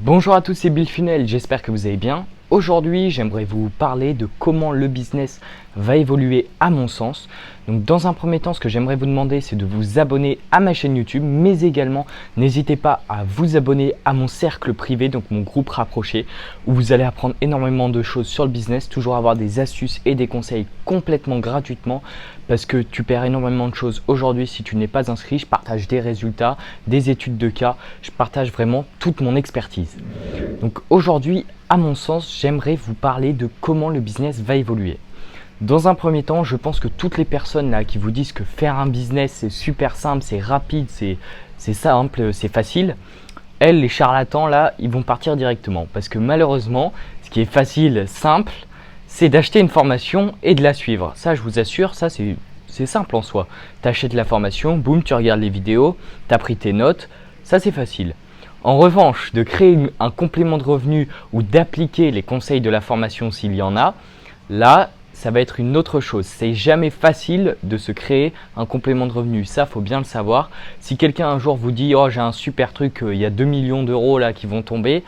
Bonjour à tous, c'est Bill Funnel, j'espère que vous allez bien. Aujourd'hui, j'aimerais vous parler de comment le business va évoluer à mon sens. Donc dans un premier temps, ce que j'aimerais vous demander, c'est de vous abonner à ma chaîne YouTube, mais également, n'hésitez pas à vous abonner à mon cercle privé, donc mon groupe rapproché, où vous allez apprendre énormément de choses sur le business, toujours avoir des astuces et des conseils complètement gratuitement, parce que tu perds énormément de choses aujourd'hui si tu n'es pas inscrit. Je partage des résultats, des études de cas, je partage vraiment toute mon expertise. Donc aujourd'hui, à mon sens, j'aimerais vous parler de comment le business va évoluer. Dans un premier temps, je pense que toutes les personnes là qui vous disent que faire un business c'est super simple, c'est rapide, c'est simple, c'est facile, elles, les charlatans là, ils vont partir directement. Parce que malheureusement, ce qui est facile, simple, c'est d'acheter une formation et de la suivre. Ça, je vous assure, ça c'est simple en soi. Tu achètes la formation, boum, tu regardes les vidéos, tu as pris tes notes, ça c'est facile. En revanche, de créer un complément de revenu ou d'appliquer les conseils de la formation s'il y en a, là, ça va être une autre chose. C'est jamais facile de se créer un complément de revenu. Ça, faut bien le savoir. Si quelqu'un un jour vous dit « Oh, j'ai un super truc, il y a 2 millions d'euros là qui vont tomber »,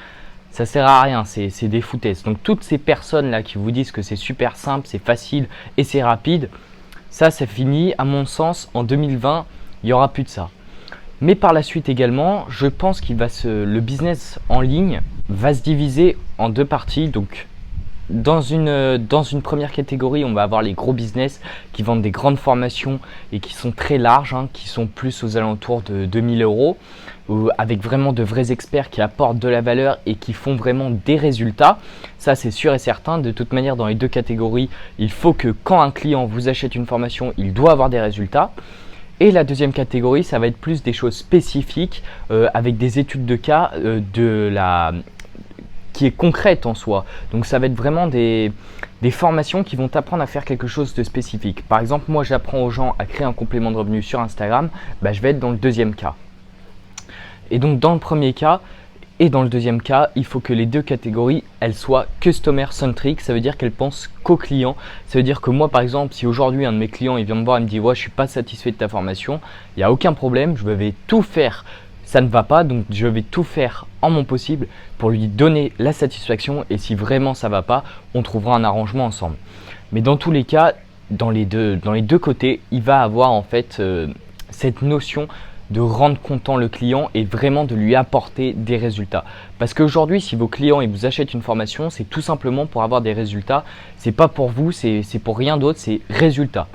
ça sert à rien, c'est des foutaises. Donc toutes ces personnes là qui vous disent que c'est super simple, c'est facile et c'est rapide, ça c'est fini. À mon sens, en 2020, il n'y aura plus de ça. Mais par la suite également, je pense le business en ligne va se diviser en deux parties. Donc dans une première catégorie, on va avoir les gros business qui vendent des grandes formations et qui sont très larges, qui sont plus aux alentours de 2000 euros, avec vraiment de vrais experts qui apportent de la valeur et qui font vraiment des résultats. Ça, c'est sûr et certain. De toute manière, dans les deux catégories, il faut que quand un client vous achète une formation, il doit avoir des résultats. Et la deuxième catégorie, ça va être plus des choses spécifiques avec des études de cas qui est concrète en soi. Donc ça va être vraiment des formations qui vont t'apprendre à faire quelque chose de spécifique. Par exemple, moi j'apprends aux gens à créer un complément de revenu sur Instagram, je vais être dans le deuxième cas. Et donc dans le premier cas et dans le deuxième cas, il faut que les deux catégories, elles soient customer centric. Ça veut dire qu'elles pensent qu'au client. Ça veut dire que moi par exemple, si aujourd'hui un de mes clients il vient me voir et me dit « Ouais, je suis pas satisfait de ta formation », il n'y a aucun problème, je vais tout faire. Ça ne va pas, donc je vais tout faire en mon possible pour lui donner la satisfaction, et si vraiment ça ne va pas, on trouvera un arrangement ensemble. Mais dans tous les cas, dans les deux côtés, il va avoir en fait cette notion de rendre content le client et vraiment de lui apporter des résultats. Parce qu'aujourd'hui, si vos clients ils vous achètent une formation, c'est tout simplement pour avoir des résultats. C'est pas pour vous, c'est pour rien d'autre, c'est résultat.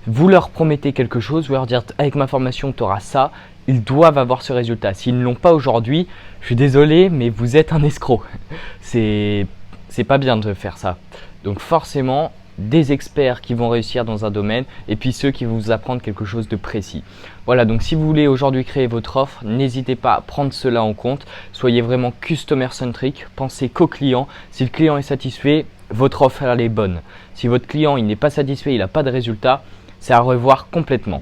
Vous leur promettez quelque chose, vous leur dites avec ma formation tu auras ça, ils doivent avoir ce résultat. S'ils ne l'ont pas aujourd'hui, je suis désolé, mais vous êtes un escroc. C'est pas bien de faire ça. Donc forcément, des experts qui vont réussir dans un domaine et puis ceux qui vont vous apprendre quelque chose de précis. Voilà, donc si vous voulez aujourd'hui créer votre offre, n'hésitez pas à prendre cela en compte. Soyez vraiment customer centric, pensez qu'au client. Si le client est satisfait, votre offre elle est bonne. Si votre client il n'est pas satisfait, il n'a pas de résultat, c'est à revoir complètement.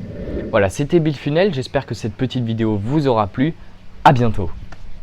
Voilà, c'était Bill Funnel, j'espère que cette petite vidéo vous aura plu. À bientôt.